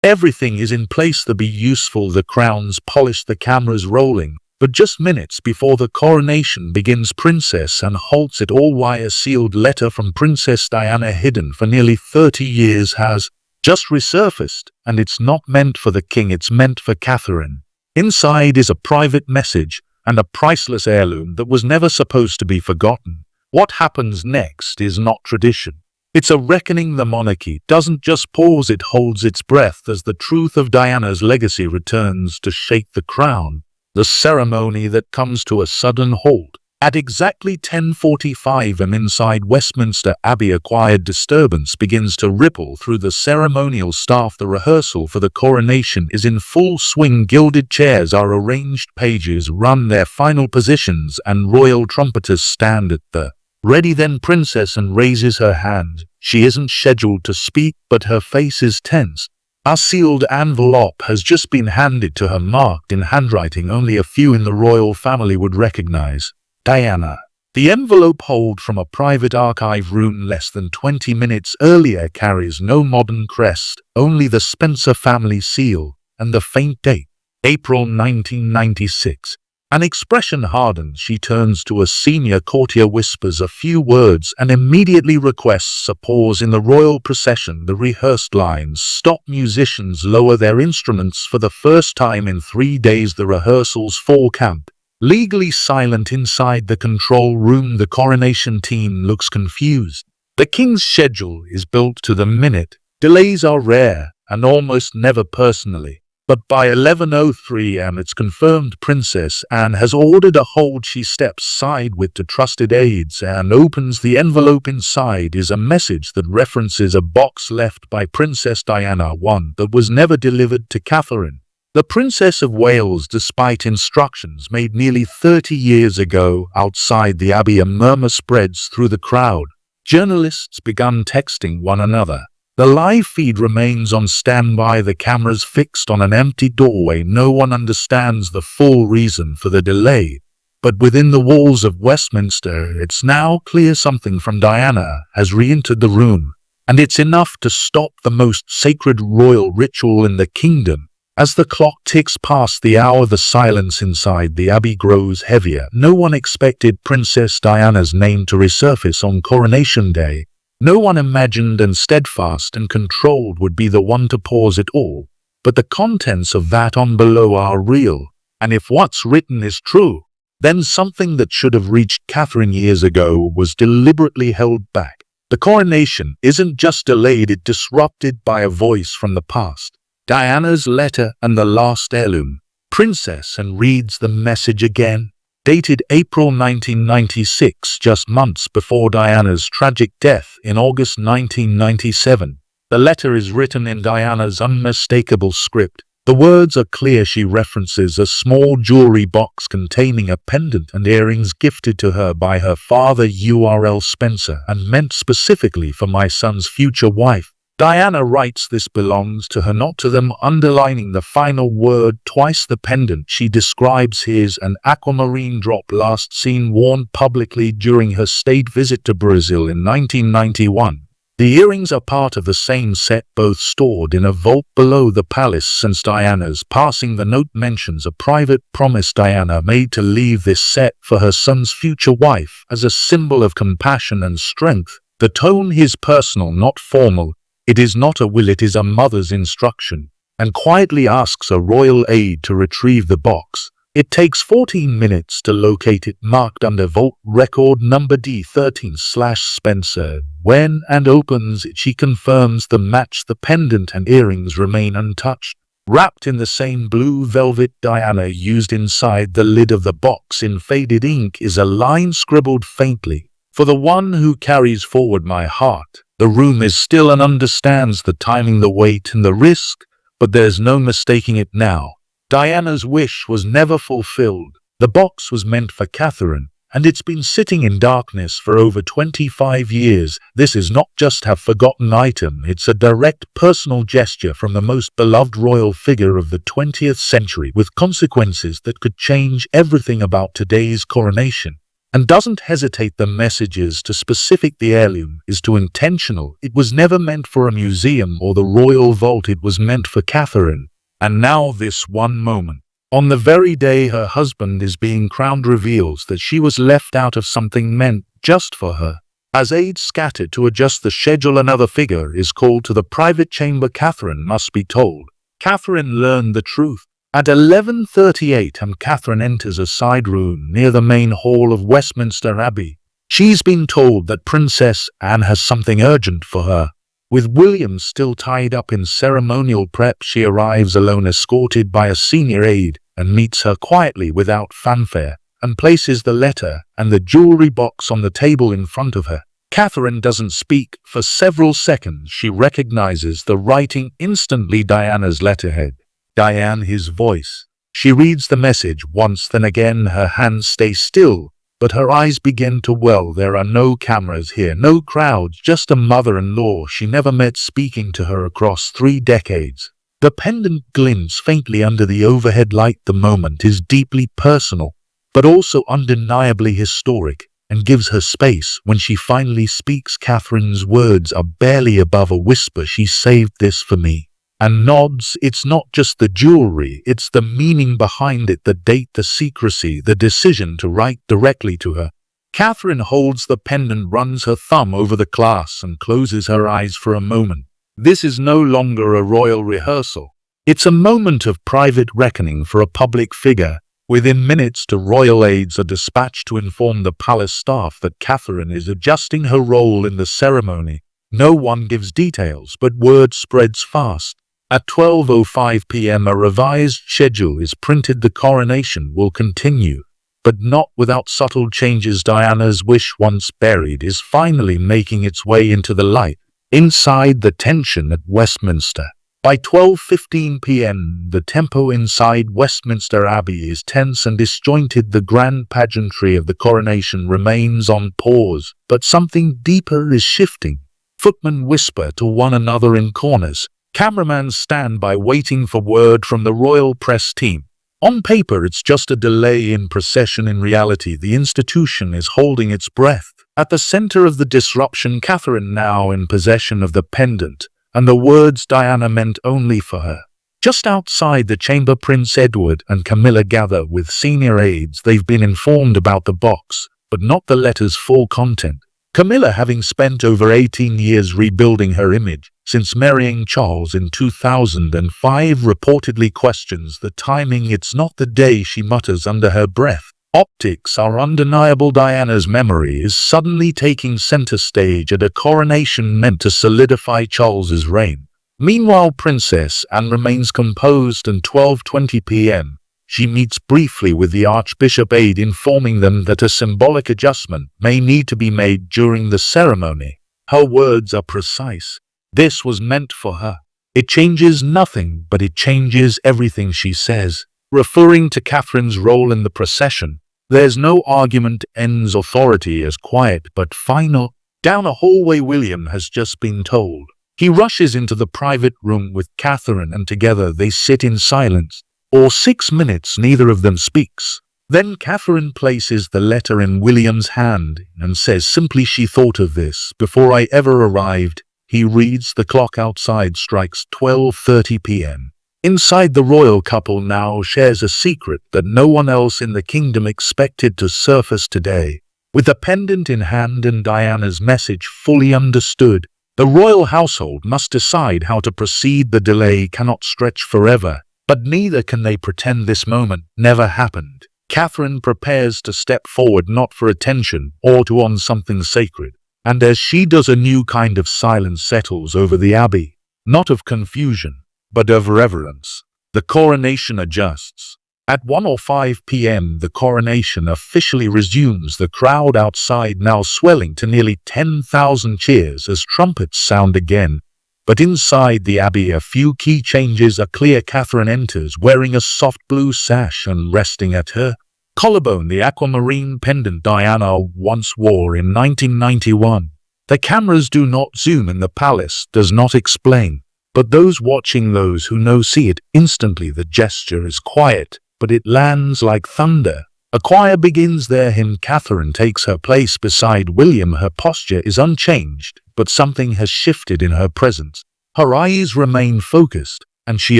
Everything is in place to be useful, the crowns polished, the cameras rolling. But just minutes before the coronation begins, Princess Anne halts. It all wire sealed letter from Princess Diana, hidden for nearly 30 years, has just resurfaced, and it's not meant for the king, it's meant for Catherine. Inside is a private message and a priceless heirloom that was never supposed to be forgotten. What happens next is not tradition. It's a reckoning. The monarchy doesn't just pause, it holds its breath as the truth of Diana's legacy returns to shake the crown. The ceremony that comes to a sudden halt at exactly 10:45 am inside Westminster Abbey. A quiet disturbance begins to ripple through the ceremonial staff. The rehearsal for the coronation is in full swing. Gilded chairs are arranged, pages run their final positions, and royal trumpeters stand at the ready. Then Princess Anne raises her hand. She isn't scheduled to speak, but her face is tense. A sealed envelope has just been handed to her, marked in handwriting only a few in the royal family would recognize. Diana. The envelope, hauled from a private archive room less than 20 minutes earlier, carries no modern crest, only the Spencer family seal, and the faint date, April 1996. An expression hardens. She turns to a senior courtier, whispers a few words, and immediately requests a pause in the royal procession. The rehearsed lines stop. Musicians lower their instruments for the first time in 3 days. The rehearsals fall camp. Legally silent inside the control room, the coronation team looks confused. The king's schedule is built to the minute. Delays are rare and almost never personally. But by 11:03 am it's confirmed. Princess Anne has ordered a hold. She steps aside with the trusted aides and opens the envelope. Inside is a message that references a box left by Princess Diana, one that was never delivered to Catherine, the Princess of Wales, despite instructions made nearly 30 years ago. Outside the Abbey, a murmur spreads through the crowd. Journalists began texting one another. The live feed remains on standby, the cameras fixed on an empty doorway. No one understands the full reason for the delay. But within the walls of Westminster, it's now clear something from Diana has re-entered the room, and it's enough to stop the most sacred royal ritual in the kingdom. As the clock ticks past the hour, the silence inside the Abbey grows heavier. No one expected Princess Diana's name to resurface on Coronation Day. No one imagined and steadfast and controlled would be the one to pause it all. But the contents of that envelope are real, and if what's written is true, then something that should have reached Catherine years ago was deliberately held back. The coronation isn't just delayed, it's disrupted by a voice from the past. Diana's letter and the last heirloom. Princess Anne reads the message again. Dated April 1996, just months before Diana's tragic death in August 1997. The letter is written in Diana's unmistakable script. The words are clear. She references a small jewelry box containing a pendant and earrings gifted to her by her father, URL Spencer, and meant specifically for my son's future wife. Diana writes this belongs to her, not to them, underlining the final word twice. The pendant she describes is an aquamarine drop, last seen worn publicly during her state visit to Brazil in 1991. The earrings are part of the same set, both stored in a vault below the palace since Diana's passing. The note mentions a private promise Diana made to leave this set for her son's future wife as a symbol of compassion and strength. The tone is personal, not formal. It is not a will, it is a mother's instruction, and quietly asks a royal aide to retrieve the box. It takes 14 minutes to locate it, marked under vault record number D13/Spencer. When and opens it, she confirms the match. The pendant and earrings remain untouched. Wrapped in the same blue velvet Diana used inside the lid of the box in faded ink is a line scribbled faintly. For the one who carries forward my heart. The room is still and understands the timing, the weight, and the risk, but there's no mistaking it now. Diana's wish was never fulfilled. The box was meant for Catherine, and it's been sitting in darkness for over 25 years. This is not just a forgotten item, it's a direct personal gesture from the most beloved royal figure of the 20th century, with consequences that could change everything about today's coronation. and doesn't hesitate. The messages to specific the heirloom is too intentional. It was never meant for a museum or the royal vault. It was meant for Catherine. And now this one moment, on the very day her husband is being crowned, reveals that she was left out of something meant just for her. As aides scattered to adjust the schedule, another figure is called to the private chamber. Catherine must be told. Catherine learned the truth. At 11:38 Catherine enters a side room near the main hall of Westminster Abbey. She's been told that Princess Anne has something urgent for her. With William still tied up in ceremonial prep, she arrives alone, escorted by a senior aide, and meets her quietly without fanfare, and places the letter and the jewelry box on the table in front of her. Catherine doesn't speak for several seconds. She recognizes the writing instantly. Diana's letterhead. Diane, his voice. She reads the message once, then again. Her hands stay still, but her eyes begin to well. There are no cameras here, no crowds, just a mother-in-law she never met speaking to her across 3 decades. The pendant glints faintly under the overhead light. The moment is deeply personal, but also undeniably historic, and gives her space. When she finally speaks, Catherine's words are barely above a whisper. She saved this for me. And nods. It's not just the jewelry, it's the meaning behind it, the date, the secrecy, the decision to write directly to her. Catherine holds the pendant, runs her thumb over the clasp, and closes her eyes for a moment. This is no longer a royal rehearsal. It's a moment of private reckoning for a public figure. Within minutes, the royal aides are dispatched to inform the palace staff that Catherine is adjusting her role in the ceremony. No one gives details, but word spreads fast. At 12:05 p.m. a revised schedule is printed. The coronation will continue, but not without subtle changes. Diana's wish, once buried, is finally making its way into the light. Inside, the tension at Westminster. By 12:15 p.m., the tempo inside Westminster Abbey is tense and disjointed. The grand pageantry of the coronation remains on pause, but something deeper is shifting. Footmen whisper to one another in corners. Cameramen stand by, waiting for word from the royal press team. On paper, it's just a delay in procession. In reality, the institution is holding its breath. At the center of the disruption, Catherine, now in possession of the pendant, and the words Diana meant only for her. Just outside the chamber, Prince Edward and Camilla gather with senior aides. They've been informed about the box, but not the letter's full content. Camilla, having spent over 18 years rebuilding her image since marrying Charles in 2005, reportedly questions the timing. It's not the day, she mutters under her breath. Optics are undeniable. Diana's memory is suddenly taking center stage at a coronation meant to solidify Charles's reign. Meanwhile, Princess Anne remains composed, and 12:20 p.m. she meets briefly with the Archbishop aide, informing them that a symbolic adjustment may need to be made during the ceremony. Her words are precise. This was meant for her. It changes nothing, but it changes everything, she says. Referring to Catherine's role in the procession, there's no argument. Ends. Authority is quiet but final. Down a hallway, William has just been told. He rushes into the private room with Catherine, and together they sit in silence. For 6 minutes, neither of them speaks. Then Catherine places the letter in William's hand and says simply, "She thought of this before I ever arrived." He reads. The clock outside strikes 12:30 p.m. Inside, the royal couple now shares a secret that no one else in the kingdom expected to surface today. With the pendant in hand and Diana's message fully understood, the royal household must decide how to proceed. The delay cannot stretch forever, but neither can they pretend this moment never happened. Catherine prepares to step forward, not for attention or to on something sacred. And as she does, a new kind of silence settles over the abbey, not of confusion, but of reverence. The coronation adjusts. At 1:05 p.m. the coronation officially resumes. The crowd outside now swelling to nearly 10,000 cheers as trumpets sound again. But inside the abbey, a few key changes are clear. Catherine enters wearing a soft blue sash and resting at her collarbone the aquamarine pendant Diana once wore in 1991. The cameras do not zoom in. The palace does not explain. But those watching, those who know, see it instantly. The gesture is quiet, but it lands like thunder. A choir begins their hymn. Catherine takes her place beside William. Her posture is unchanged, but something has shifted in her presence. Her eyes remain focused, and she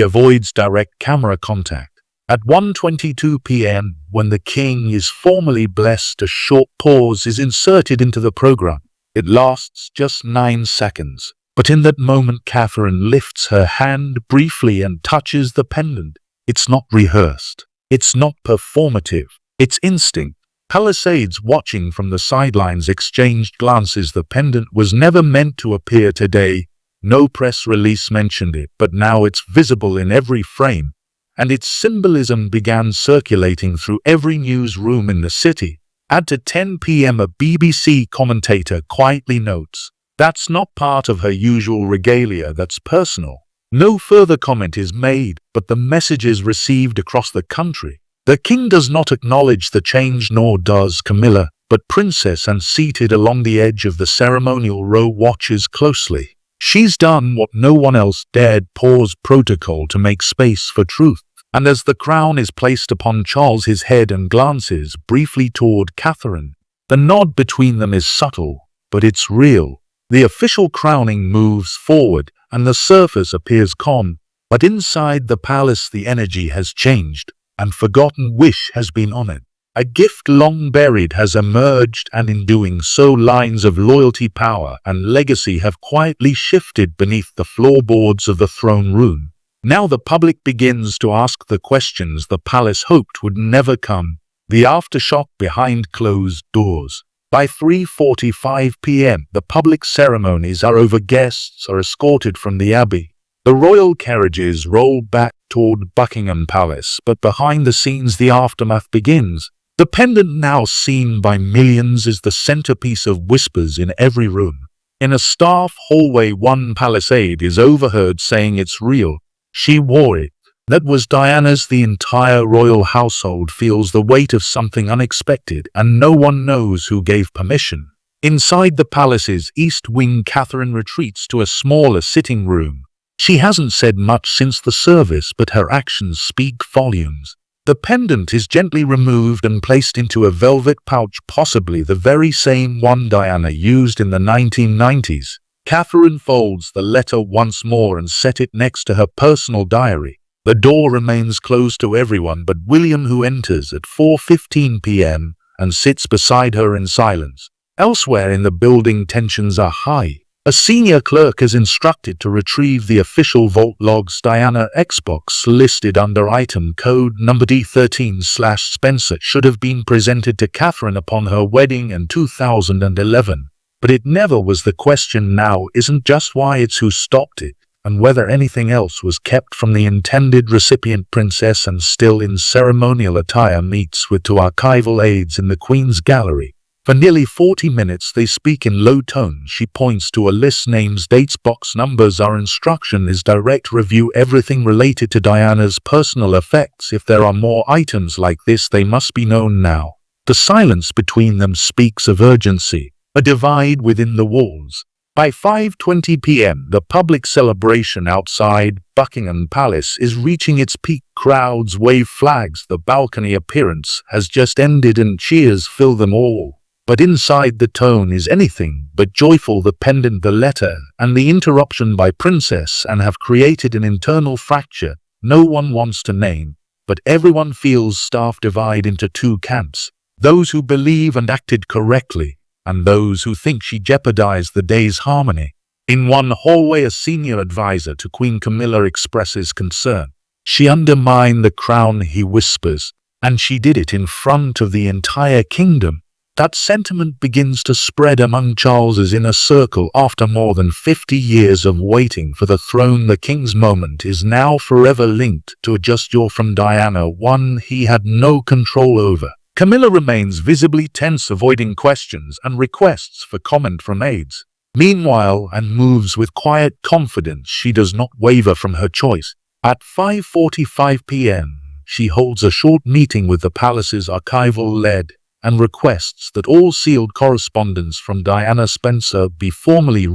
avoids direct camera contact. At 1:22 p.m., when the king is formally blessed, a short pause is inserted into the program. It lasts just 9 seconds. But in that moment, Catherine lifts her hand briefly and touches the pendant. It's not rehearsed. It's not performative. It's instinct. Palisades watching from the sidelines exchanged glances. The pendant was never meant to appear today. No press release mentioned it, but now it's visible in every frame, and its symbolism began circulating through every newsroom in the city. At 10 p.m. a BBC commentator quietly notes, "That's not part of her usual regalia, that's personal." No further comment is made, but the message is received across the country. The king does not acknowledge the change, nor does Camilla, but Princess Anne, seated along the edge of the ceremonial row, watches closely. She's done what no one else dared: pause protocol to make space for truth. And as the crown is placed upon Charles, his head and glances briefly toward Catherine. The nod between them is subtle, but it's real. The official crowning moves forward, and the surface appears calm, but inside the palace the energy has changed, and forgotten wish has been honored. A gift long buried has emerged, and in doing so lines of loyalty, power, and legacy have quietly shifted beneath the floorboards of the throne room. Now the public begins to ask the questions the palace hoped would never come. The aftershock behind closed doors. By 3:45 p.m. the public ceremonies are over. Guests are escorted from the abbey. The royal carriages roll back toward Buckingham Palace, but behind the scenes the aftermath begins. The pendant, now seen by millions, is the centerpiece of whispers in every room. In a staff hallway, one palisade is overheard saying, "It's real. She wore it. That was Diana's." The entire royal household feels the weight of something unexpected, and no one knows who gave permission. Inside the palace's east wing, Catherine retreats to a smaller sitting room. She hasn't said much since the service, but her actions speak volumes. The pendant is gently removed and placed into a velvet pouch, possibly the very same one Diana used in the 1990s. Catherine folds the letter once more and set it next to her personal diary. The door remains closed to everyone but William, who enters at 4:15 p.m. and sits beside her in silence. Elsewhere in the building, tensions are high. A senior clerk is instructed to retrieve the official vault logs. Diana Xbox, listed under item code number D13/Spencer, should have been presented to Catherine upon her wedding in 2011. But it never was. The question now isn't just why, it's who stopped it, and whether anything else was kept from the intended recipient. Princess Anne, still in ceremonial attire, meets with two archival aides in the Queen's Gallery. For nearly 40 minutes they speak in low tones. She points to a list, names, dates, box numbers. Our instruction is direct: review everything related to Diana's personal effects. If there are more items like this, they must be known now. The silence between them speaks of urgency, a divide within the walls. By 5:20 p.m. the public celebration outside Buckingham Palace is reaching its peak. Crowds wave flags. The balcony appearance has just ended and cheers fill them all. But inside the tone is anything but joyful. The pendant, the letter, and the interruption by Princess Anne have created an internal fracture no one wants to name, but everyone feels. Staff divide into two camps: those who believe and acted correctly, and those who think she jeopardized the day's harmony. In one hallway, a senior advisor to Queen Camilla expresses concern. "She undermined the crown," he whispers, "and she did it in front of the entire kingdom." That sentiment begins to spread among Charles's inner circle. After more than 50 years of waiting for the throne, the king's moment is now forever linked to a gesture from Diana, one he had no control over. Camilla remains visibly tense, avoiding questions and requests for comment from aides. Meanwhile, Anne moves with quiet confidence. She does not waver from her choice. At 5:45 p.m., she holds a short meeting with the palace's archival lead and requests that all sealed correspondence from Diana Spencer be formally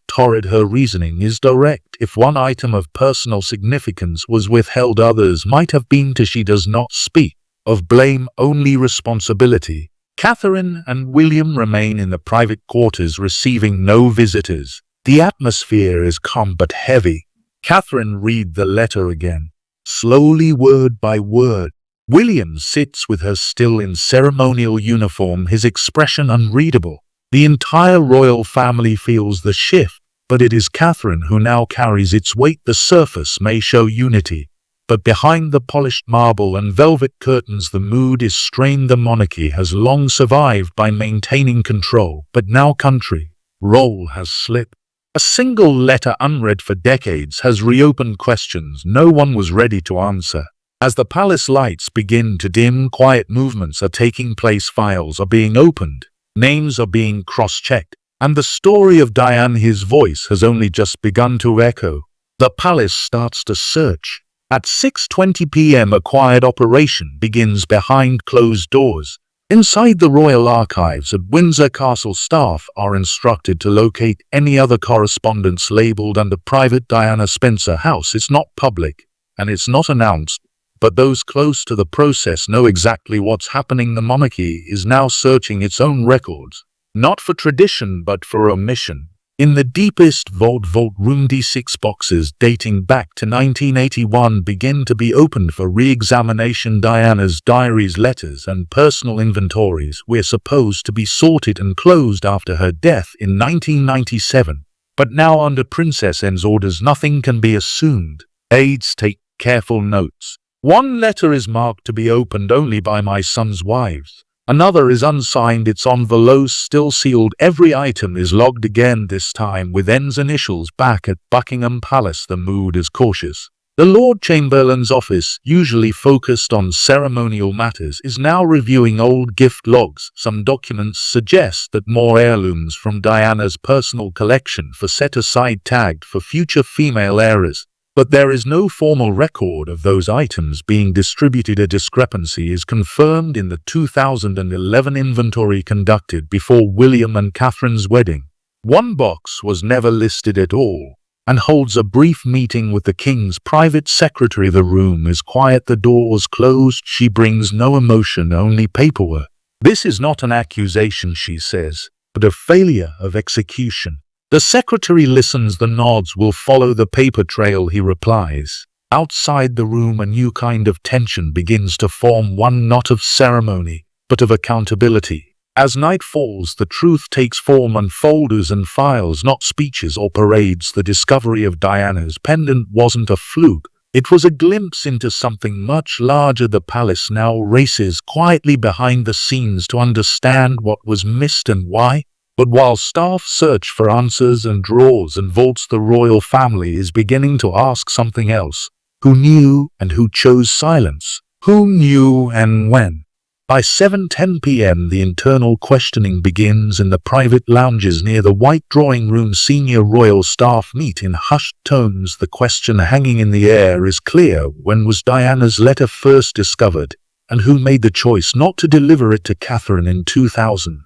torrid. Her reasoning is direct. If one item of personal significance was withheld, others might have been too. She does not speak, of blame, only responsibility. Catherine and William remain in the private quarters, receiving no visitors. The atmosphere is calm but heavy. Catherine reads the letter again, slowly, word by word. William sits with her still in ceremonial uniform, his expression unreadable. The entire royal family feels the shift, but it is Catherine who now carries its weight. The surface may show unity, but behind the polished marble and velvet curtains the mood is strained. The monarchy has long survived by maintaining control, but now control has slipped. A single letter unread for decades has reopened questions no one was ready to answer. As the palace lights begin to dim, quiet movements are taking place, files are being opened, names are being cross-checked, and the story of Diane, his voice has only just begun to echo. The palace starts to search. At 6:20 p.m. a quiet operation begins behind closed doors. Inside the royal archives at Windsor Castle, staff are instructed to locate any other correspondence labeled under Private Diana Spencer House. It's not public, and it's not announced, but those close to the process know exactly what's happening. The monarchy is now searching its own records, not for tradition but for omission. In the deepest vault room, D6 boxes dating back to 1981 begin to be opened for re-examination. Diana's diaries, letters, and personal inventories were supposed to be sorted and closed after her death in 1997, but now under Princess Anne's orders nothing can be assumed. Aides take careful notes. One letter is marked to be opened only by my son's wives. Another is unsigned, its envelopes still sealed. Every item is logged again, this time with N's initials. Back at Buckingham Palace the mood is cautious. The Lord Chamberlain's office, usually focused on ceremonial matters, is now reviewing old gift logs. Some documents suggest that more heirlooms from Diana's personal collection were set aside, tagged for future female heirs. But there is no formal record of those items being distributed. A discrepancy is confirmed in the 2011 inventory conducted before William and Catherine's wedding. One box was never listed at all and holds a brief meeting with the king's private secretary. The room is quiet, the doors closed. She brings no emotion, only paperwork. This is not an accusation, she says, but a failure of execution. The secretary listens, the nods will follow the paper trail, he replies. Outside the room a new kind of tension begins to form, one not of ceremony, but of accountability. As night falls, the truth takes form, and folders and files, not speeches or parades. The discovery of Diana's pendant wasn't a fluke. It was a glimpse into something much larger. The palace now races quietly behind the scenes to understand what was missed and why. But while staff search for answers in drawers and vaults, the royal family is beginning to ask something else. Who knew and who chose silence? Who knew and when? By 7:10 p.m. the internal questioning begins in the private lounges near the White Drawing Room. Senior royal staff meet in hushed tones. The question hanging in the air is clear. When was Diana's letter first discovered? And who made the choice not to deliver it to Catherine in 2011.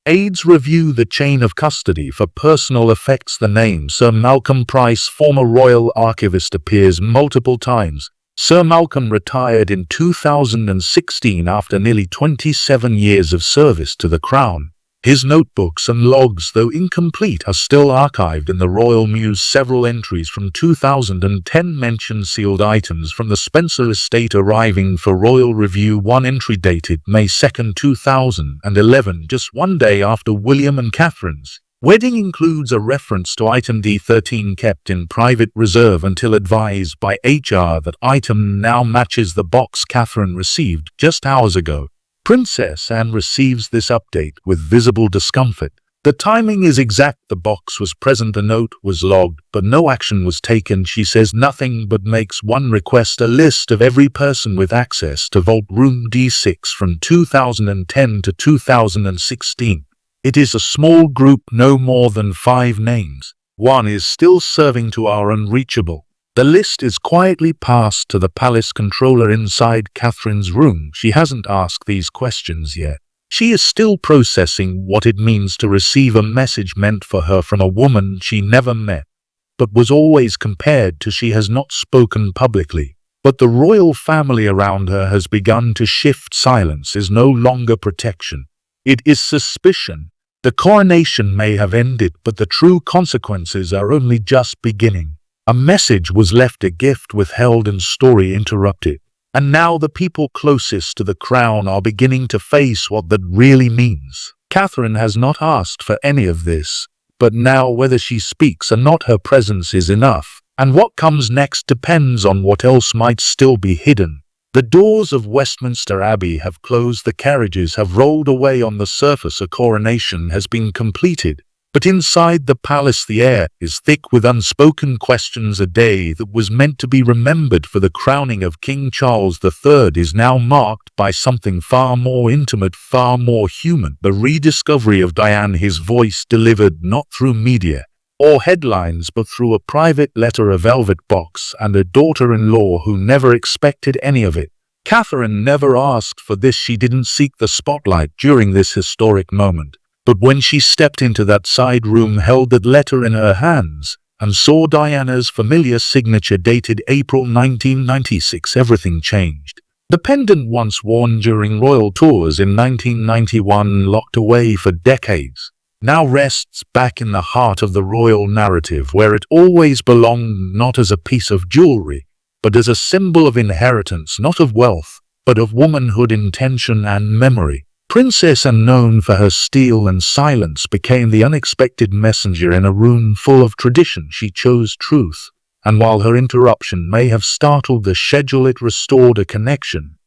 Aides review the chain of custody for personal effects. The name Sir Malcolm Price, former royal archivist, appears multiple times. Sir Malcolm retired in 2016 after nearly 27 years of service to the Crown. His notebooks and logs, though incomplete, are still archived in the Royal Muse. Several entries from 2010 mention sealed items from the Spencer estate arriving for royal review. One entry dated May 2, 2011, just one day after William and Catherine's wedding, includes a reference to item D13 kept in private reserve until advised by HR. That item now matches the box Catherine received just hours ago. Princess Anne receives this update with visible discomfort. The timing is exact. The box was present, the note was logged, but no action was taken. She says nothing but makes one request: a list of every person with access to Vault Room D6 from 2010 to 2016. It is a small group, no more than 5 names. One is still serving to our unreachable. The list is quietly passed to the palace controller inside Catherine's room. She hasn't asked these questions yet. She is still processing what it means to receive a message meant for her from a woman she never met, but was always compared to. She has not spoken publicly, But the royal family around her has begun to shift. Silence is no longer protection. It is suspicion. The coronation may have ended, but the true consequences are only just beginning. A message was left, a gift withheld, and story interrupted. And now the people closest to the crown are beginning to face what that really means. Catherine has not asked for any of this, but now whether she speaks or not, her presence is enough. And what comes next depends on what else might still be hidden. The doors of Westminster Abbey have closed, the carriages have rolled away. On the surface, a coronation has been completed. But inside the palace the air is thick with unspoken questions. A day that was meant to be remembered for the crowning of King Charles III is now marked by something far more intimate, far more human. The rediscovery of Diane, his voice delivered not through media or headlines, but through a private letter, a velvet box, and a daughter-in-law who never expected any of it. Catherine never asked for this. She didn't seek the spotlight during this historic moment. But when she stepped into that side room, held that letter in her hands, and saw Diana's familiar signature dated April 1996, everything changed. The pendant, once worn during royal tours in 1991, locked away for decades, now rests back in the heart of the royal narrative, where it always belonged, not as a piece of jewelry, but as a symbol of inheritance, not of wealth, but of womanhood, intention, and memory. Princess, unknown for her steel and silence, became the unexpected messenger in a room full of tradition. She chose truth, and while her interruption may have startled the schedule, it restored a connection.